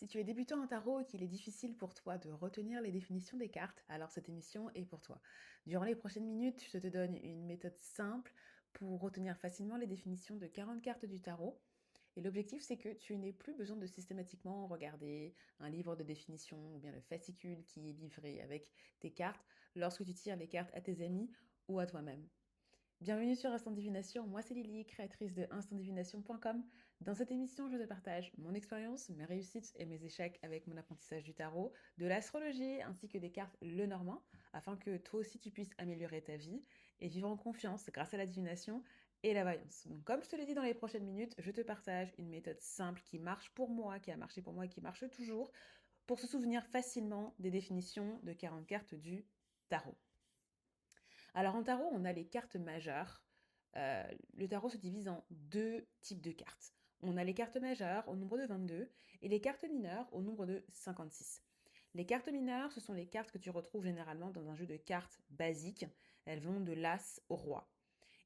Si tu es débutant en tarot et qu'il est difficile pour toi de retenir les définitions des cartes, alors cette émission est pour toi. Durant les prochaines minutes, je te donne une méthode simple pour retenir facilement les définitions de 40 cartes du tarot. Et l'objectif, c'est que tu n'aies plus besoin de systématiquement regarder un livre de définition ou bien le fascicule qui est livré avec tes cartes lorsque tu tires les cartes à tes amis ou à toi-même. Bienvenue sur Instant Divination, moi c'est Lily, créatrice de instantdivination.com. Dans cette émission, je te partage mon expérience, mes réussites et mes échecs avec mon apprentissage du tarot, de l'astrologie ainsi que des cartes Lenormand, afin que toi aussi tu puisses améliorer ta vie et vivre en confiance grâce à la divination et la voyance. Donc comme je te l'ai dit dans les prochaines minutes, je te partage une méthode simple qui marche pour moi, qui a marché pour moi et qui marche toujours, pour se souvenir facilement des définitions de 40 cartes du tarot. Alors en tarot, on a les cartes majeures. Le tarot se divise en deux types de cartes. On a les cartes majeures au nombre de 22 et les cartes mineures au nombre de 56. Les cartes mineures, ce sont les cartes que tu retrouves généralement dans un jeu de cartes basique. Elles vont de l'As au roi.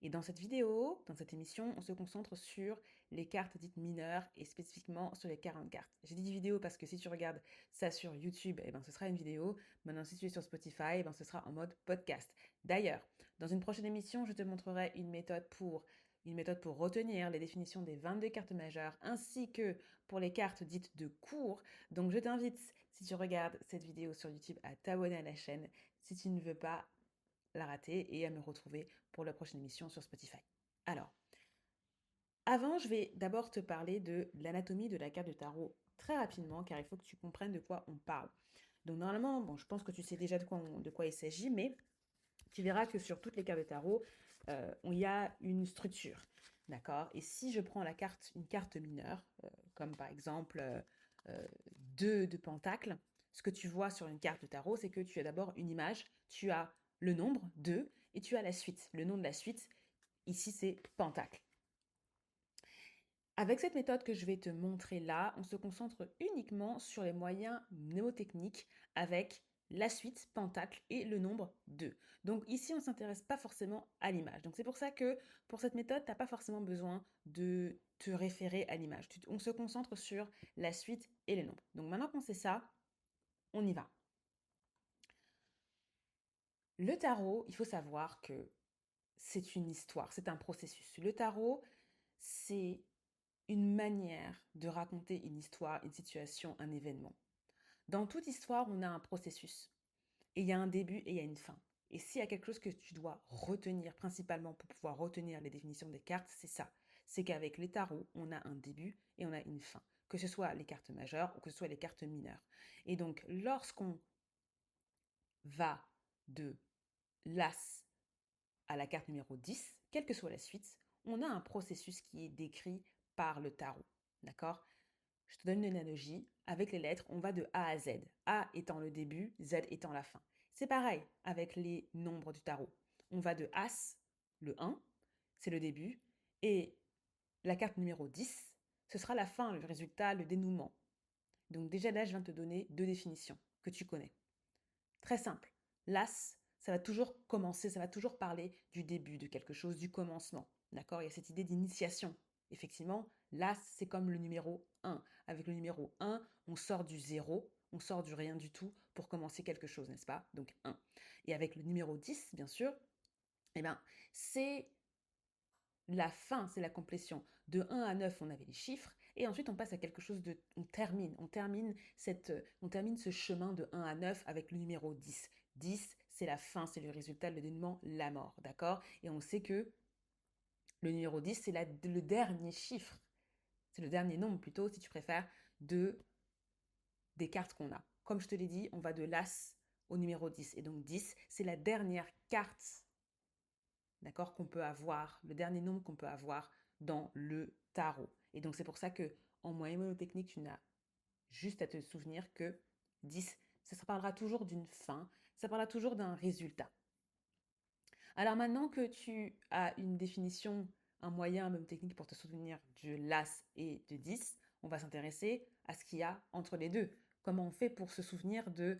Et dans cette vidéo, dans cette émission, on se concentre sur les cartes dites mineures et spécifiquement sur les 40 cartes. J'ai dit vidéo parce que si tu regardes ça sur YouTube, eh ben, ce sera une vidéo. Maintenant, si tu es sur Spotify, eh ben, ce sera en mode podcast. D'ailleurs, dans une prochaine émission, je te montrerai une méthode pour retenir les définitions des 22 cartes majeures ainsi que pour les cartes dites de cours. Donc je t'invite, si tu regardes cette vidéo sur YouTube, à t'abonner à la chaîne si tu ne veux pas la rater et à me retrouver pour la prochaine émission sur Spotify. Alors, avant, je vais d'abord te parler de l'anatomie de la carte de tarot très rapidement, car il faut que tu comprennes de quoi on parle. Donc normalement, bon, je pense que tu sais déjà de quoi il s'agit, mais tu verras que sur toutes les cartes de tarot, il y a une structure, d'accord? Et si je prends une carte mineure, comme par exemple 2 de pentacle, ce que tu vois sur une carte de tarot, c'est que tu as d'abord une image, tu as le nombre 2 et tu as la suite. Le nom de la suite, ici, c'est pentacle. Avec cette méthode que je vais te montrer là, on se concentre uniquement sur les moyens mnémotechniques avec la suite pentacle et le nombre 2. Donc ici, on ne s'intéresse pas forcément à l'image. Donc c'est pour ça que pour cette méthode, tu n'as pas forcément besoin de te référer à l'image. On se concentre sur la suite et les nombres. Donc maintenant qu'on sait ça, on y va. Le tarot, il faut savoir que c'est une histoire, c'est un processus. Le tarot, c'est une manière de raconter une histoire, une situation, un événement. Dans toute histoire, on a un processus. Et il y a un début et il y a une fin. Et s'il y a quelque chose que tu dois retenir, principalement pour pouvoir retenir les définitions des cartes, c'est ça. C'est qu'avec les tarots, on a un début et on a une fin. Que ce soit les cartes majeures ou que ce soit les cartes mineures. Et donc, lorsqu'on va de l'As à la carte numéro 10, quelle que soit la suite, on a un processus qui est décrit par le tarot. D'accord? Je te donne une analogie. Avec les lettres, on va de A à Z. A étant le début, Z étant la fin. C'est pareil avec les nombres du tarot. On va de As, le 1, c'est le début, et la carte numéro 10, ce sera la fin, le résultat, le dénouement. Donc déjà là, je viens de te donner deux définitions que tu connais. Très simple. L'As, ça va toujours commencer, ça va toujours parler du début de quelque chose, du commencement. D'accord? Il y a cette idée d'initiation. Effectivement, l'As, c'est comme le numéro 1. Avec le numéro 1, on sort du zéro, on sort du rien du tout pour commencer quelque chose, n'est-ce pas? Donc 1. Et avec le numéro 10, bien sûr, eh ben, c'est la fin, c'est la complétion. De 1 à 9, on avait les chiffres, et ensuite on passe à quelque chose de... On termine ce chemin de 1 à 9 avec le numéro 10. 10, c'est la fin, c'est le résultat, le dénouement, la mort, d'accord? Et on sait que le numéro 10, c'est le dernier chiffre, c'est le dernier nombre plutôt, si tu préfères, des cartes qu'on a. Comme je te l'ai dit, on va de l'As au numéro 10. Et donc 10, c'est la dernière carte, d'accord, qu'on peut avoir, le dernier nombre qu'on peut avoir dans le tarot. Et donc c'est pour ça que en moyenne monotechnique, tu n'as juste à te souvenir que 10, ça parlera toujours d'une fin, ça parlera toujours d'un résultat. Alors maintenant que tu as une définition, un moyen même technique pour te souvenir de l'As et de 10, on va s'intéresser à ce qu'il y a entre les deux. Comment on fait pour se souvenir de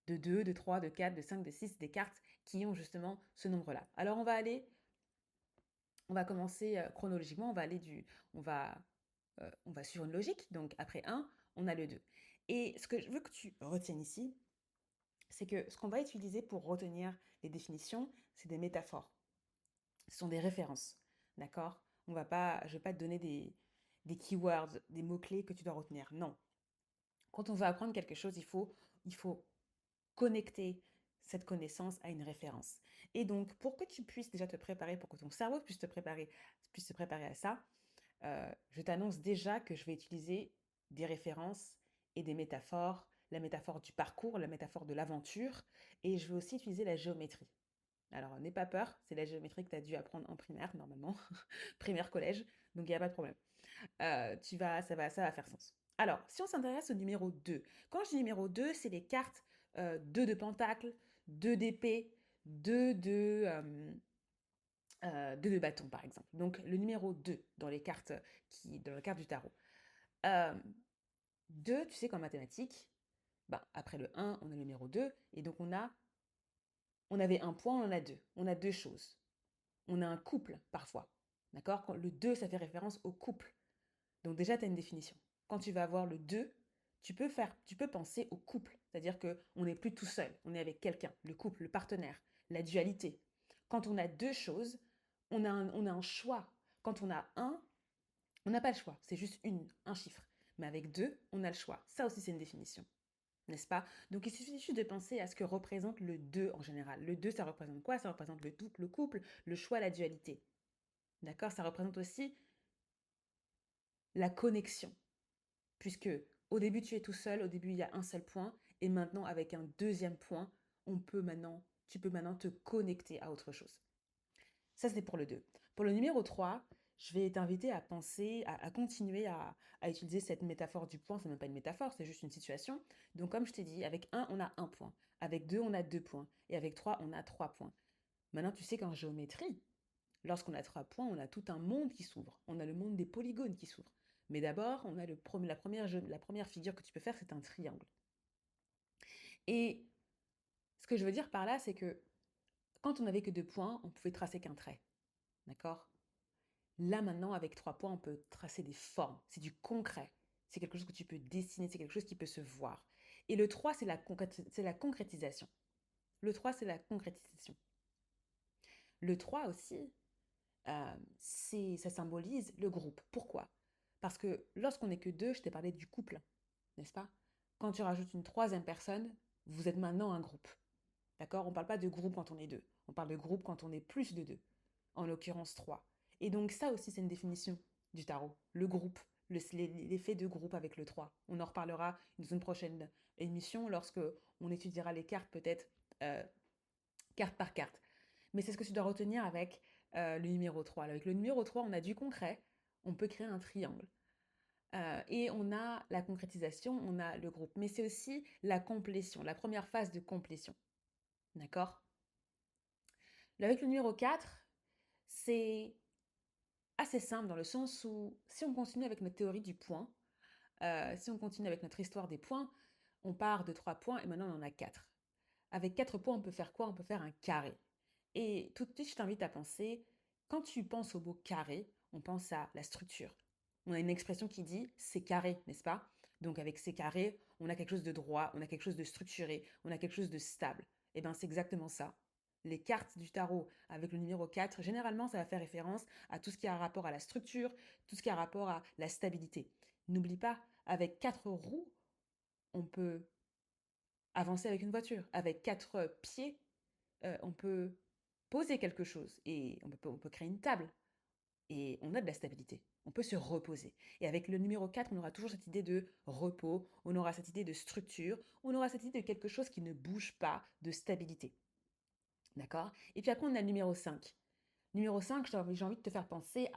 2, de 3, de 4, de 5, de 6, des cartes qui ont justement ce nombre-là. Alors on va commencer chronologiquement, on va suivre une logique. Donc après 1, on a le 2. Et ce que je veux que tu retiennes ici, c'est que ce qu'on va utiliser pour retenir les définitions, c'est des métaphores. Ce sont des références, d'accord? Je ne vais pas te donner des keywords, des mots-clés que tu dois retenir. Non. Quand on veut apprendre quelque chose, il faut connecter cette connaissance à une référence. Et donc, pour que tu puisses déjà te préparer, pour que ton cerveau puisse se préparer à ça, je t'annonce déjà que je vais utiliser des références et des métaphores, la métaphore du parcours, la métaphore de l'aventure, et je vais aussi utiliser la géométrie. Alors, n'aie pas peur, c'est la géométrie que tu as dû apprendre en primaire, normalement, primaire, collège, donc il n'y a pas de problème. Ça va faire sens. Alors, si on s'intéresse au numéro 2, quand je dis numéro 2, c'est les cartes 2 de pentacle, 2 d'épée, 2 de, 2 de bâton, par exemple. Donc, le numéro 2 dans dans la carte du tarot. 2, tu sais, qu'en mathématiques, ben, après le 1, on a le numéro 2, et donc on avait un point, on en a deux. On a deux choses. On a un couple, parfois. D'accord? Le 2, ça fait référence au couple. Donc déjà, tu as une définition. Quand tu vas avoir le 2, tu peux penser au couple. C'est-à-dire qu'on n'est plus tout seul, on est avec quelqu'un, le couple, le partenaire, la dualité. Quand on a deux choses, on a un choix. Quand on a un, on n'a pas le choix. C'est juste un chiffre. Mais avec deux, on a le choix. Ça aussi, c'est une définition. N'est-ce pas? Donc il suffit juste de penser à ce que représente le 2 en général. Le 2, ça représente quoi? Ça représente le couple, le choix, la dualité. D'accord? Ça représente aussi la connexion. Puisque au début tu es tout seul, au début il y a un seul point, et maintenant avec un deuxième point, tu peux maintenant te connecter à autre chose. Ça c'est pour le 2. Pour le numéro 3, je vais t'inviter à penser, à continuer à utiliser cette métaphore du point. C'est même pas une métaphore, c'est juste une situation. Donc comme je t'ai dit, avec 1, on a un point. Avec 2, on a 2 points. Et avec 3, on a 3 points. Maintenant, tu sais qu'en géométrie, lorsqu'on a 3 points, on a tout un monde qui s'ouvre. On a le monde des polygones qui s'ouvre. Mais d'abord, on a la première figure que tu peux faire, c'est un triangle. Et ce que je veux dire par là, c'est que quand on n'avait que 2 points, on pouvait tracer qu'un trait. D'accord? Là, maintenant, avec 3 points, on peut tracer des formes. C'est du concret. C'est quelque chose que tu peux dessiner, c'est quelque chose qui peut se voir. Et le 3, c'est la concrétisation. Le 3, c'est la concrétisation. Le 3 aussi, ça symbolise le groupe. Pourquoi? Parce que lorsqu'on n'est que deux, je t'ai parlé du couple, n'est-ce pas? Quand tu rajoutes une troisième personne, vous êtes maintenant un groupe. D'accord? On ne parle pas de groupe quand on est deux. On parle de groupe quand on est plus de deux. En l'occurrence, trois. Et donc ça aussi, c'est une définition du tarot. Le groupe, l'effet de groupe avec le 3. On en reparlera dans une prochaine émission lorsque on étudiera les cartes peut-être carte par carte. Mais c'est ce que tu dois retenir avec le numéro 3. Avec le numéro 3, on a du concret, on peut créer un triangle. Et on a la concrétisation, on a le groupe. Mais c'est aussi la complétion, la première phase de complétion. D'accord? Avec le numéro 4, c'est assez simple dans le sens où si on continue avec notre théorie du point, si on continue avec notre histoire des points, on part de 3 points et maintenant on en a 4. Avec 4 points, on peut faire quoi? On peut faire un carré. Et tout de suite, je t'invite à penser, quand tu penses au mot carré, on pense à la structure. On a une expression qui dit c'est carré, n'est-ce pas? Donc avec c'est carré, on a quelque chose de droit, on a quelque chose de structuré, on a quelque chose de stable. Et bien c'est exactement ça. Les cartes du tarot avec le numéro 4, généralement ça va faire référence à tout ce qui a rapport à la structure, tout ce qui a rapport à la stabilité. N'oublie pas, avec 4 roues, on peut avancer avec une voiture. Avec 4 pieds, on peut poser quelque chose et on peut créer une table et on a de la stabilité. On peut se reposer. Et avec le numéro 4, on aura toujours cette idée de repos, on aura cette idée de structure, on aura cette idée de quelque chose qui ne bouge pas, de stabilité. D'accord? Et puis après, on a le numéro 5. Numéro 5, j'ai envie de te faire penser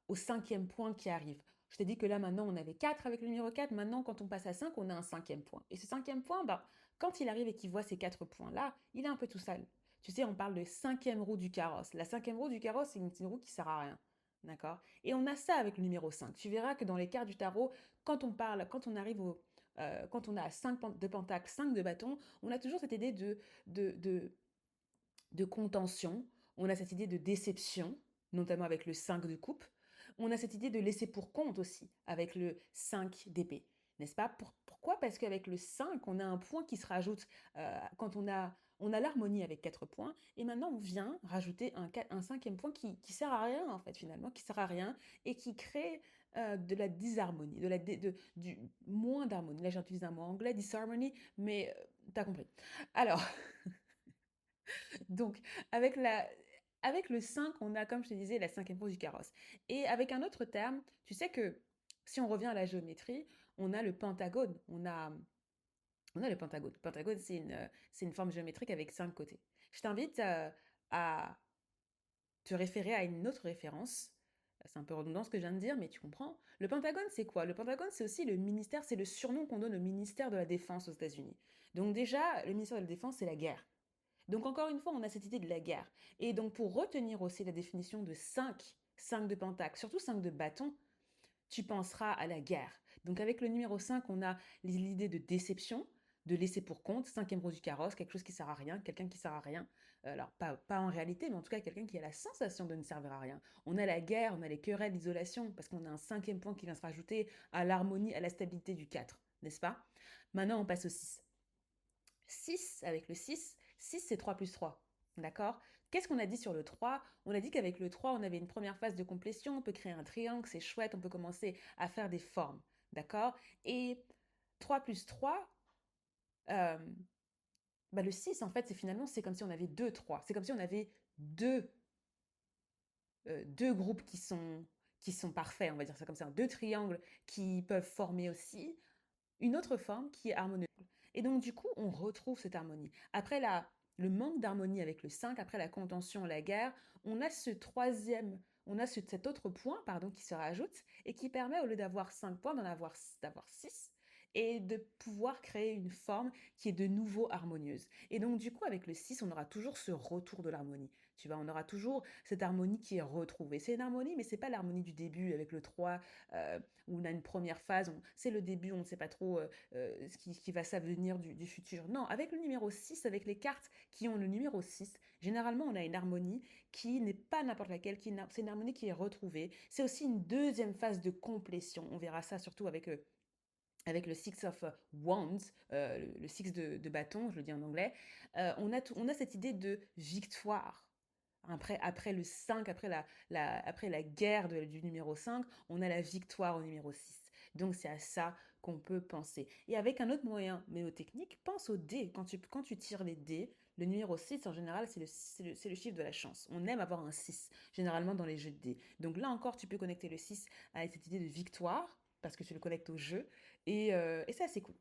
au cinquième point qui arrive. Je t'ai dit que là, maintenant, on avait 4 avec le numéro 4. Maintenant, quand on passe à 5, on a un cinquième point. Et ce cinquième point, bah, quand il arrive et qu'il voit ces 4 points-là, il est un peu tout seul. Tu sais, on parle de cinquième roue du carrosse. La cinquième roue du carrosse, c'est une roue qui sert à rien. D'accord? Et on a ça avec le numéro 5. Tu verras que dans les cartes du tarot, quand on a 5 de pentacle, 5 de bâton, on a toujours cette idée de contention, on a cette idée de déception, notamment avec le 5 de coupe, on a cette idée de laisser pour compte aussi avec le 5 d'épée. n'est-ce pas? Pourquoi? Parce qu'avec le 5, on a un point qui se rajoute quand on a l'harmonie avec 4 points, et maintenant on vient rajouter un cinquième point qui sert à rien, en fait, finalement, qui sert à rien et qui crée de la disharmonie, du moins d'harmonie. Là, j'utilise un mot anglais, disharmony, mais t'as compris. Alors, donc, avec la, avec le 5, on a, comme je te disais, la cinquième roue du carrosse. Et avec un autre terme, tu sais que si on revient à la géométrie, on a le pentagone. On a le pentagone. Le pentagone, c'est une forme géométrique avec 5 côtés. Je t'invite à te référer à une autre référence. C'est un peu redondant ce que je viens de dire, mais tu comprends. Le Pentagone, c'est quoi? Le Pentagone, c'est aussi le ministère, c'est le surnom qu'on donne au ministère de la Défense aux États-Unis. Donc déjà, le ministère de la Défense, c'est la guerre. Donc encore une fois, on a cette idée de la guerre. Et donc pour retenir aussi la définition de 5 de pentacle, surtout 5 de bâton, tu penseras à la guerre. Donc avec le numéro 5, on a l'idée de déception, de laisser pour compte, cinquième roue du carrosse, quelque chose qui sert à rien, quelqu'un qui sert à rien. Alors pas en réalité, mais en tout cas quelqu'un qui a la sensation de ne servir à rien. On a la guerre, on a les querelles, l'isolation, parce qu'on a un cinquième point qui vient se rajouter à l'harmonie, à la stabilité du 4, n'est-ce pas? Maintenant, on passe au 6. 6, avec le 6 c'est 3 plus 3. D'accord? Qu'est-ce qu'on a dit sur le 3? On a dit qu'avec le 3, on avait une première phase de complétion, on peut créer un triangle, c'est chouette, on peut commencer à faire des formes. D'accord? Et 3 plus 3, euh, le 6, en fait, c'est comme si on avait deux 3. C'est comme si on avait deux, deux groupes qui sont parfaits, on va dire ça comme ça. Deux triangles qui peuvent former aussi une autre forme qui est harmonieuse. Et donc, du coup, on retrouve cette harmonie. Après le manque d'harmonie avec le 5, après la contention, la guerre, on a cet autre point, pardon, qui se rajoute et qui permet, au lieu d'avoir 5 points, d'avoir 6 et de pouvoir créer une forme qui est de nouveau harmonieuse. Et donc, du coup, avec le 6, on aura toujours ce retour de l'harmonie. Tu vois, on aura toujours cette harmonie qui est retrouvée. C'est une harmonie, mais c'est pas l'harmonie du début avec le 3, où on a une première phase, c'est le début, on ne sait pas trop ce qui va s'avenir du futur. Non, avec le numéro 6, avec les cartes qui ont le numéro 6, généralement on a une harmonie qui n'est pas n'importe laquelle, c'est une harmonie qui est retrouvée. C'est aussi une deuxième phase de complétion. On verra ça surtout avec le Six of Wands, le Six de bâton, je le dis en anglais. On a cette idée de victoire. Après le 5, après la guerre du numéro 5, on a la victoire au numéro 6. Donc c'est à ça qu'on peut penser. Et avec un autre moyen mémotechnique, pense aux dés. Quand tu tires les dés, le numéro 6, en général, c'est le chiffre de la chance. On aime avoir un 6, généralement dans les jeux de dés. Donc là encore, tu peux connecter le 6 avec cette idée de victoire, parce que tu le connectes au jeu. Et ça, c'est cool.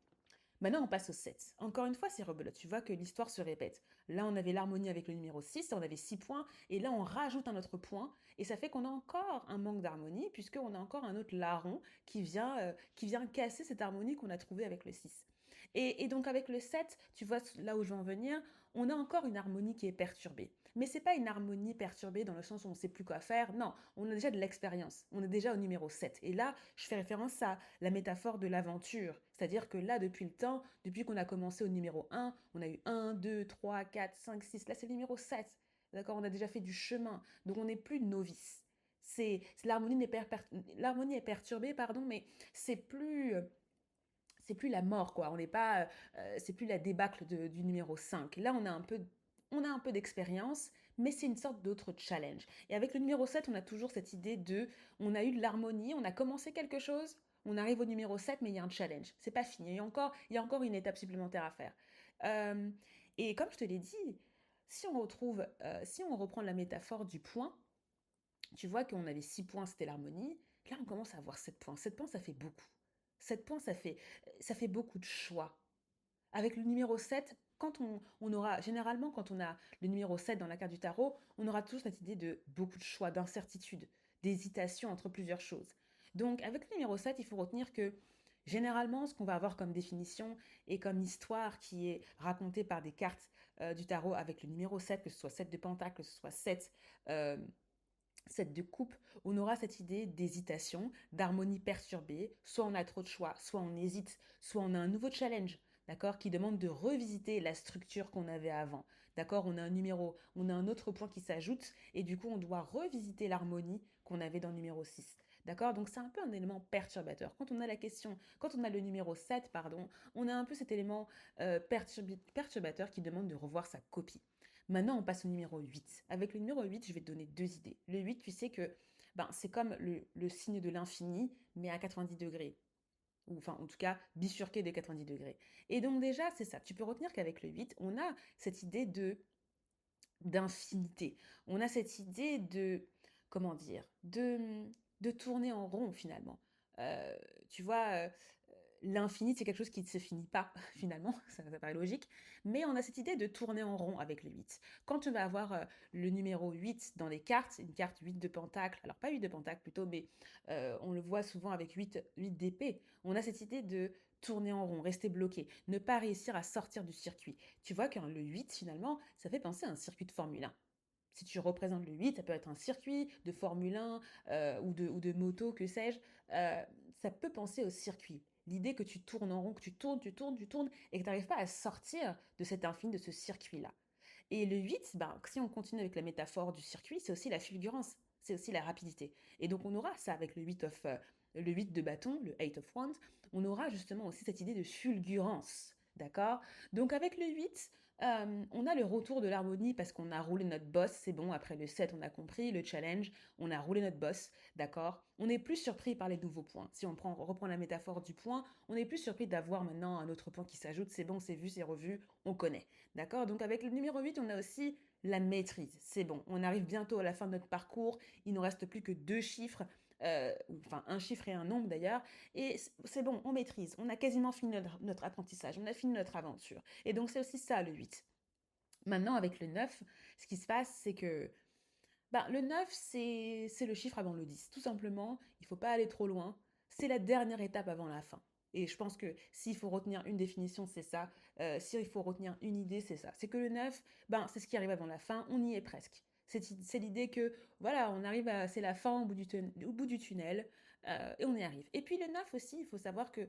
Maintenant, on passe au 7. Encore une fois, c'est rebelote. Tu vois que l'histoire se répète. Là, on avait l'harmonie avec le numéro 6, on avait 6 points, et là, on rajoute un autre point, et ça fait qu'on a encore un manque d'harmonie, puisqu'on a encore un autre larron qui vient casser cette harmonie qu'on a trouvée avec le 6. Et donc, avec le 7, tu vois là où je veux en venir, on a encore une harmonie qui est perturbée. Mais c'est pas une harmonie perturbée dans le sens où on ne sait plus quoi faire. Non, on a déjà de l'expérience. On est déjà au numéro 7. Et là, je fais référence à la métaphore de l'aventure. C'est-à-dire que là, depuis le temps, depuis qu'on a commencé au numéro 1, on a eu 1, 2, 3, 4, 5, 6. Là, c'est le numéro 7. D'accord? On a déjà fait du chemin. Donc, on n'est plus novice. L'harmonie est perturbée, pardon, mais c'est plus la mort, quoi. On n'est pas, c'est plus la débâcle du numéro 5. Là, on a un peu d'expérience, mais c'est une sorte d'autre challenge. Et avec le numéro 7, on a toujours cette idée on a eu de l'harmonie, on a commencé quelque chose, on arrive au numéro 7, mais il y a un challenge. C'est pas fini, il y a encore une étape supplémentaire à faire. Euh, et comme je te l'ai dit, si on reprend la métaphore du point, tu vois qu'on avait 6 points, c'était l'harmonie. Là, on commence à avoir 7 points. 7 points, ça fait beaucoup. 7 points, ça fait beaucoup de choix. Avec le numéro 7, généralement, quand on a le numéro 7 dans la carte du tarot, on aura toujours cette idée de beaucoup de choix, d'incertitude, d'hésitation entre plusieurs choses. Donc, avec le numéro 7, il faut retenir que généralement, ce qu'on va avoir comme définition et comme histoire qui est racontée par des cartes du tarot avec le numéro 7, que ce soit 7 de pentacle, que ce soit 7 de coupe, on aura cette idée d'hésitation, d'harmonie perturbée, soit on a trop de choix, soit on hésite, soit on a un nouveau challenge, d'accord, qui demande de revisiter la structure qu'on avait avant, d'accord, on a un autre point qui s'ajoute, et du coup on doit revisiter l'harmonie qu'on avait dans le numéro 6. D'accord? Donc c'est un peu un élément perturbateur. Quand on a le numéro 7, pardon, on a un peu cet élément perturbateur qui demande de revoir sa copie. Maintenant, on passe au numéro 8. Avec le numéro 8, je vais te donner deux idées. Le 8, tu sais que c'est comme le signe de l'infini, mais à 90 degrés. Ou enfin, en tout cas, bifurqué de 90 degrés. Et donc déjà, c'est ça. Tu peux retenir qu'avec le 8, on a cette idée d'infinité. On a cette idée comment dire, de tourner en rond finalement. Euh, Tu vois, l'infini, c'est quelque chose qui ne se finit pas finalement, ça paraît logique, mais on a cette idée de tourner en rond avec le 8. Quand tu vas avoir le numéro 8 dans les cartes, une carte 8 de pentacle, alors pas 8 de pentacle plutôt, mais on le voit souvent avec 8 d'épée, on a cette idée de tourner en rond, rester bloqué, ne pas réussir à sortir du circuit. Tu vois que le 8, finalement, ça fait penser à un circuit de Formule 1. Si tu représentes le 8, ça peut être un circuit de Formule 1 ou de moto, que sais-je. Ça peut penser au circuit. L'idée que tu tournes en rond, que tu tournes, et que tu n'arrives pas à sortir de cet infini, de ce circuit-là. Et le 8, si on continue avec la métaphore du circuit, c'est aussi la fulgurance, c'est aussi la rapidité. Et donc on aura ça avec le 8 de bâton, le 8 of Wands, on aura justement aussi cette idée de fulgurance. D'accord? Donc avec le 8, on a le retour de l'harmonie parce qu'on a roulé notre boss, c'est bon, après le 7, on a compris, le challenge, on a roulé notre boss, d'accord? On n'est plus surpris par les nouveaux points. Si reprend la métaphore du point, on n'est plus surpris d'avoir maintenant un autre point qui s'ajoute, c'est bon, c'est vu, c'est revu, on connaît. D'accord? Donc avec le numéro 8, on a aussi la maîtrise. C'est bon, on arrive bientôt à la fin de notre parcours, il ne nous reste plus que deux chiffres, enfin un chiffre et un nombre d'ailleurs, et c'est bon, on maîtrise, on a quasiment fini notre apprentissage, on a fini notre aventure. Et donc c'est aussi ça le 8. Maintenant avec le 9, ce qui se passe, c'est que le 9, c'est le chiffre avant le 10. Tout simplement, il ne faut pas aller trop loin. C'est la dernière étape avant la fin. Et je pense que s'il faut retenir une définition, c'est ça. S'il faut retenir une idée, c'est ça. C'est que le 9, c'est ce qui arrive avant la fin. On y est presque. C'est l'idée que, voilà, c'est la fin au bout du tunnel, et on y arrive. Et puis le 9 aussi, il faut savoir que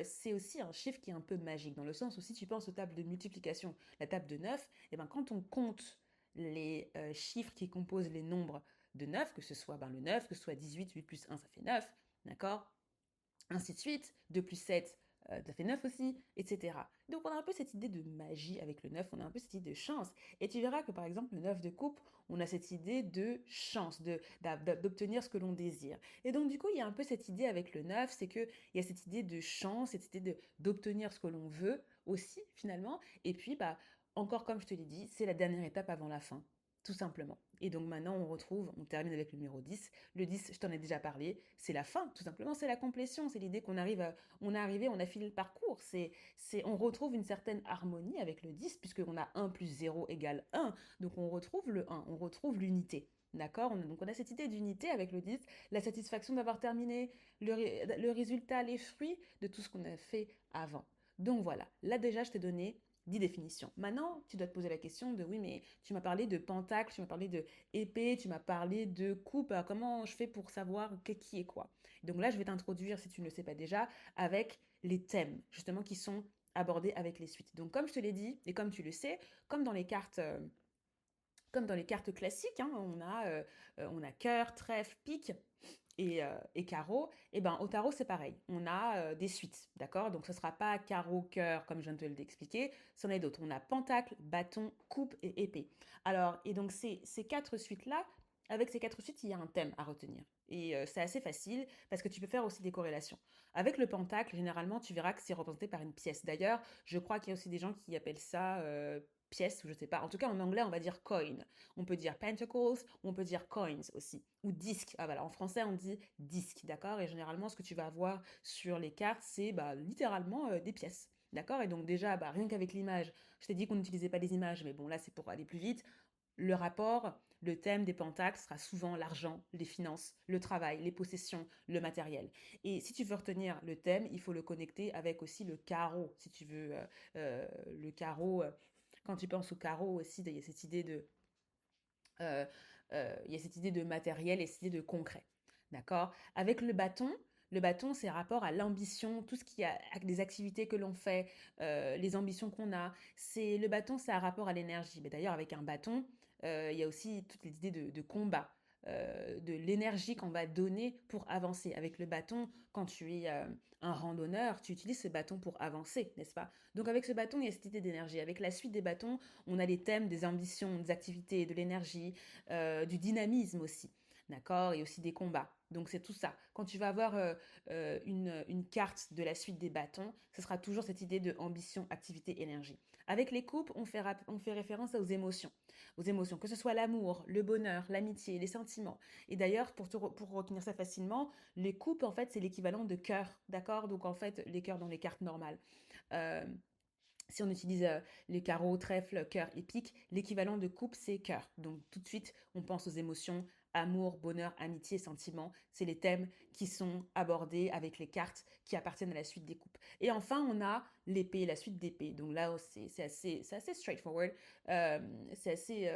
c'est aussi un chiffre qui est un peu magique, dans le sens où si tu penses aux tables de multiplication, la table de 9, quand on compte les chiffres qui composent les nombres de 9, que ce soit le 9, que ce soit 18, 8 plus 1, ça fait 9, d'accord? Ainsi de suite, 2 plus 7, ça fait 9 aussi, etc. Donc on a un peu cette idée de magie avec le 9, on a un peu cette idée de chance. Et tu verras que par exemple le 9 de coupe, on a cette idée de chance, d'obtenir ce que l'on désire. Et donc du coup, il y a un peu cette idée avec le 9, c'est qu'il y a cette idée de chance, cette idée d'obtenir ce que l'on veut aussi finalement. Et puis, encore comme je te l'ai dit, c'est la dernière étape avant la fin. Tout simplement. Et donc maintenant, on termine avec le numéro 10. Le 10, je t'en ai déjà parlé, c'est la fin, tout simplement, c'est la complétion, c'est l'idée on est arrivé, on a fini le parcours, on retrouve une certaine harmonie avec le 10, puisqu'on a 1 plus 0 égale 1, donc on retrouve le 1, on retrouve l'unité. D'accord? Donc on a cette idée d'unité avec le 10, la satisfaction d'avoir terminé le résultat, les fruits de tout ce qu'on a fait avant. Donc voilà, là déjà je t'ai donné 10 définitions. Maintenant, tu dois te poser la question de oui, mais tu m'as parlé de pentacle, tu m'as parlé de épée, tu m'as parlé de coupe. Alors, comment je fais pour savoir qui est quoi? Donc là, je vais t'introduire, si tu ne le sais pas déjà, avec les thèmes, justement, qui sont abordés avec les suites. Donc, comme je te l'ai dit, et comme tu le sais, comme dans les cartes, comme dans les cartes classiques, hein, on a cœur, trèfle, pique et carreau, et au tarot c'est pareil, on a des suites, d'accord? Donc ce ne sera pas carreau, cœur comme je viens de te l'expliquer, c'en est d'autres. On a pentacle, bâton, coupe et épée. Alors, et donc ces quatre suites-là, avec ces quatre suites, il y a un thème à retenir. Et c'est assez facile parce que tu peux faire aussi des corrélations. Avec le pentacle, généralement, tu verras que c'est représenté par une pièce. D'ailleurs, je crois qu'il y a aussi des gens qui appellent ça pièce, ou je sais pas. En tout cas, en anglais, on va dire coin. On peut dire pentacles, on peut dire coins aussi. Ou disque. Ah voilà, en français, on dit disque, d'accord? Et généralement, ce que tu vas avoir sur les cartes, c'est littéralement des pièces. D'accord? Et donc déjà, rien qu'avec l'image, je t'ai dit qu'on n'utilisait pas les images, mais bon, là, c'est pour aller plus vite. Le rapport, le thème des pentacles sera souvent l'argent, les finances, le travail, les possessions, le matériel. Et si tu veux retenir le thème, il faut le connecter avec aussi le carreau, si tu veux. Le carreau, quand tu penses au carreau aussi, il y a cette idée euh, il y a cette idée de matériel et cette idée de concret. D'accord? Avec le bâton, c'est rapport à l'ambition, tout ce qui a des activités que l'on fait, les ambitions qu'on a. Le bâton, c'est un rapport à l'énergie. Mais d'ailleurs, avec un bâton, il y a aussi toutes les idées de combat. de l'énergie qu'on va donner pour avancer. Avec le bâton, quand tu es un randonneur, tu utilises ce bâton pour avancer, n'est-ce pas? Donc avec ce bâton, il y a cette idée d'énergie. Avec la suite des bâtons, on a les thèmes des ambitions, des activités, de l'énergie, du dynamisme aussi. D'accord? Et aussi des combats. Donc c'est tout ça. Quand tu vas avoir une carte de la suite des bâtons, ce sera toujours cette idée de ambition, activité, énergie. Avec les coupes, on fait référence aux émotions. Aux émotions, que ce soit l'amour, le bonheur, l'amitié, les sentiments. Et d'ailleurs, pour retenir ça facilement, les coupes, en fait, c'est l'équivalent de cœur. D'accord? Donc en fait, les cœurs dans les cartes normales. Euh, si on utilise les carreaux, trèfle, cœur et pique, l'équivalent de coupe, c'est cœur. Donc tout de suite, on pense aux émotions, amour, bonheur, amitié, sentiments. C'est les thèmes qui sont abordés avec les cartes qui appartiennent à la suite des coupes. Et enfin, on a l'épée, la suite d'épée. Donc là, c'est assez straightforward. Euh, c'est assez,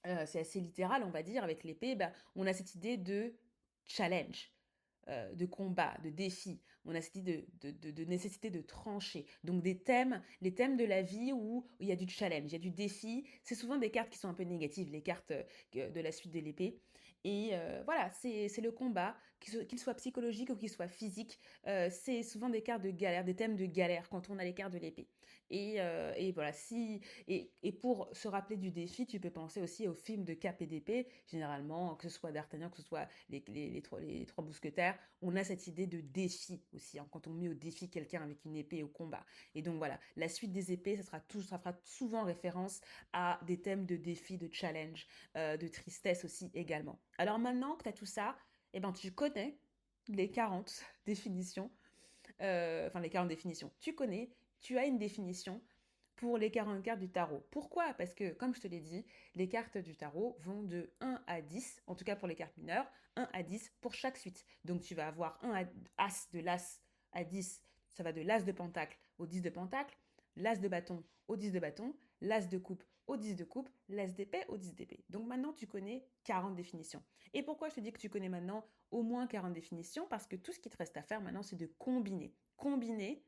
euh, c'est assez littéral, on va dire. Avec l'épée, bah, on a cette idée de challenge, de combat, de défi. On a cette idée de nécessité de trancher. Donc des thèmes, les thèmes de la vie où il y a du challenge, il y a du défi. C'est souvent des cartes qui sont un peu négatives, les cartes de la suite de l'épée. Et voilà, c'est le combat, qu'il soit psychologique ou qu'il soit physique. C'est souvent des cartes de galère, des thèmes de galère quand on a les cartes de l'épée. Et voilà, et pour se rappeler du défi, tu peux penser aussi aux films de cap et d'épée, généralement, que ce soit d'Artagnan, que ce soit les trois mousquetaires, on a cette idée de défi aussi, hein, quand on met au défi quelqu'un avec une épée au combat. Et donc voilà, la suite des épées, ça fera souvent référence à des thèmes de défi, de challenge, de tristesse aussi également. Alors maintenant que tu as tout ça, eh ben, tu connais les 40 définitions, enfin les 40 définitions, tu connais, tu as une définition pour les 40 cartes du tarot. Pourquoi? Parce que, comme je te l'ai dit, les cartes du tarot vont de 1 à 10, en tout cas pour les cartes mineures, 1 à 10 pour chaque suite. Donc tu vas avoir As de l'As à 10, ça va de l'As de Pentacle au 10 de Pentacle, l'As de bâton au 10 de bâton, l'As de coupe au 10 de coupe, l'As d'épée au 10 d'épée. Donc maintenant tu connais 40 définitions. Et pourquoi je te dis que tu connais maintenant au moins 40 définitions? Parce que tout ce qui te reste à faire maintenant, c'est de combiner. Combiner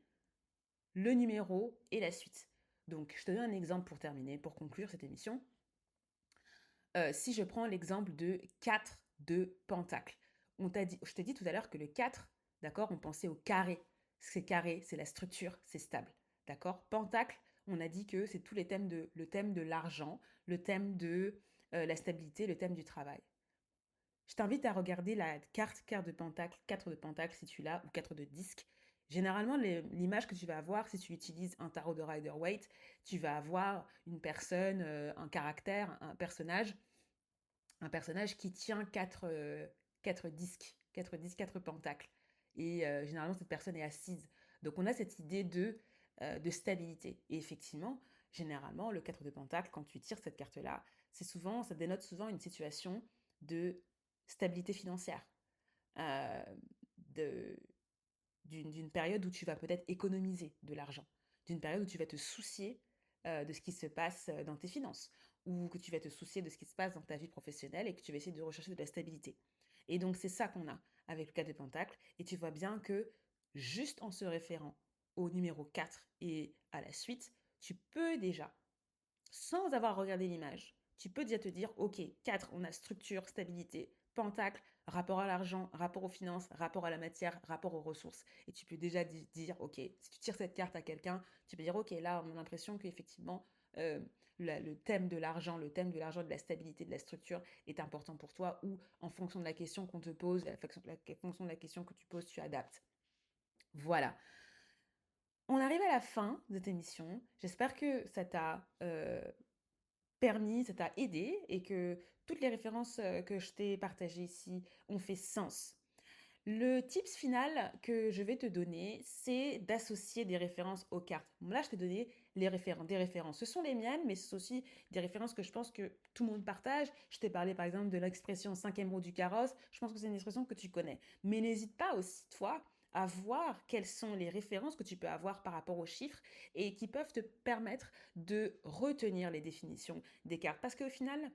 le numéro et la suite. Donc, je te donne un exemple pour terminer, pour conclure cette émission. Si je prends l'exemple de 4 de pentacle, je t'ai dit tout à l'heure que le 4, d'accord, on pensait au carré. C'est carré, c'est la structure, c'est stable. D'accord? Pentacle, on a dit que c'est tous les thèmes le thème de l'argent, le thème de la stabilité, le thème du travail. Je t'invite à regarder la carte de pentacle, 4 de pentacle si tu l'as, ou 4 de disque. Généralement, l'image que tu vas avoir, si tu utilises un tarot de Rider-Waite, tu vas avoir une personne, un caractère, un personnage qui tient 4 disques, 4 disques, 4 pentacles. Et généralement, cette personne est assise. Donc, on a cette idée de stabilité. Et effectivement, généralement, le 4 de pentacle, quand tu tires cette carte-là, ça dénote souvent une situation de stabilité financière, euh, de, d'une période où tu vas peut-être économiser de l'argent, d'une période où tu vas te soucier de ce qui se passe dans tes finances, ou que tu vas te soucier de ce qui se passe dans ta vie professionnelle et que tu vas essayer de rechercher de la stabilité. Et donc c'est ça qu'on a avec le 4 de Pentacle, et tu vois bien que juste en se référant au numéro 4 et à la suite, tu peux déjà, sans avoir regardé l'image, tu peux déjà te dire, ok, 4, on a structure, stabilité, pentacle, rapport à l'argent, rapport aux finances, rapport à la matière, rapport aux ressources. Et tu peux déjà dire, ok, si tu tires cette carte à quelqu'un, tu peux dire, ok, là, on a l'impression qu'effectivement, euh, le thème de l'argent, de la stabilité, de la structure est important pour toi, ou en fonction de la question qu'on te pose, en fonction de la question que tu poses, tu adaptes. Voilà. On arrive à la fin de cette émission. J'espère que ça t'a permis, ça t'a aidé et que toutes les références que je t'ai partagées ici ont fait sens. Le tips final que je vais te donner, c'est d'associer des références aux cartes. Là, je t'ai donné des références. Ce sont les miennes, mais ce sont aussi des références que je pense que tout le monde partage. Je t'ai parlé par exemple de l'expression cinquième roue du carrosse. Je pense que c'est une expression que tu connais. Mais n'hésite pas aussi, toi, à voir quelles sont les références que tu peux avoir par rapport aux chiffres et qui peuvent te permettre de retenir les définitions des cartes. Parce qu'au final,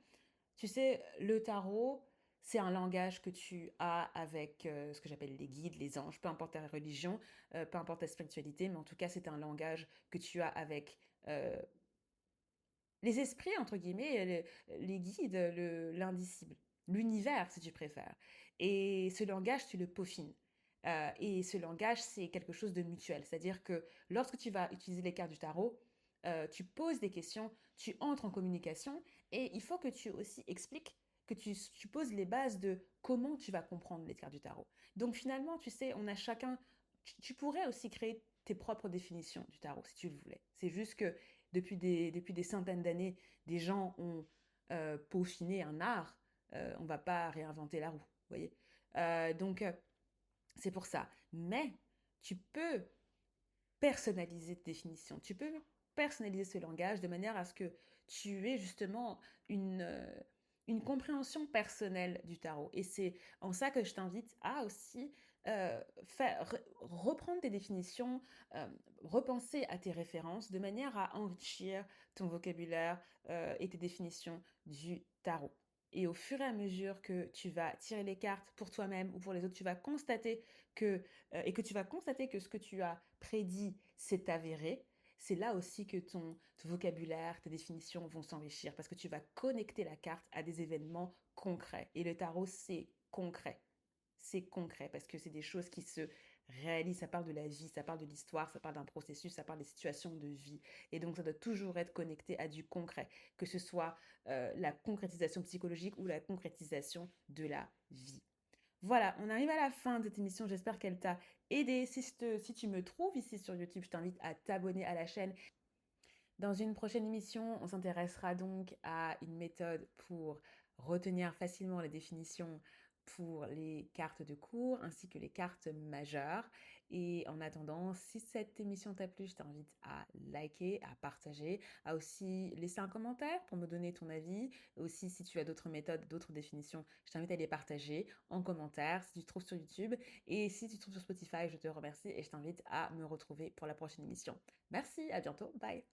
tu sais, le tarot, c'est un langage que tu as avec ce que j'appelle les guides, les anges, peu importe ta religion, peu importe ta spiritualité, mais en tout cas, c'est un langage que tu as avec les esprits, entre guillemets, les guides, l'indicible, l'univers, si tu préfères. Et ce langage, tu le peaufines. Et ce langage, c'est quelque chose de mutuel. C'est-à-dire que lorsque tu vas utiliser les cartes du tarot, tu poses des questions, tu entres en communication, et il faut que tu aussi expliques, que tu poses les bases de comment tu vas comprendre les cartes du tarot. Donc finalement, tu sais, on a chacun, tu pourrais aussi créer tes propres définitions du tarot, si tu le voulais. C'est juste que depuis des centaines d'années, des gens ont peaufiné un art. On ne va pas réinventer la roue, vous voyez. Donc, c'est pour ça. Mais tu peux personnaliser tes définitions. Tu peux personnaliser ce langage de manière à ce que tu aies justement une, euh, une compréhension personnelle du tarot. Et c'est en ça que je t'invite à aussi reprendre tes définitions, euh, repenser à tes références de manière à enrichir ton vocabulaire et tes définitions du tarot. Et au fur et à mesure que tu vas tirer les cartes pour toi-même ou pour les autres, tu vas constater et que tu vas constater que ce que tu as prédit s'est avéré, c'est là aussi que ton vocabulaire, tes définitions vont s'enrichir parce que tu vas connecter la carte à des événements concrets. Et le tarot, c'est concret. C'est concret parce que c'est des choses qui se réalisent. Ça parle de la vie, ça parle de l'histoire, ça parle d'un processus, ça parle des situations de vie. Et donc, ça doit toujours être connecté à du concret, que ce soit la concrétisation psychologique ou la concrétisation de la vie. Voilà, on arrive à la fin de cette émission. J'espère qu'elle t'a aidé. Si tu me trouves ici sur YouTube, je t'invite à t'abonner à la chaîne. Dans une prochaine émission, on s'intéressera donc à une méthode pour retenir facilement les définitions pour les cartes de cours ainsi que les cartes majeures. Et en attendant, si cette émission t'a plu, je t'invite à liker, à partager, à aussi laisser un commentaire pour me donner ton avis. Aussi, si tu as d'autres méthodes, d'autres définitions, je t'invite à les partager en commentaire si tu te trouves sur YouTube. Et si tu te trouves sur Spotify, je te remercie et je t'invite à me retrouver pour la prochaine émission. Merci, à bientôt, bye.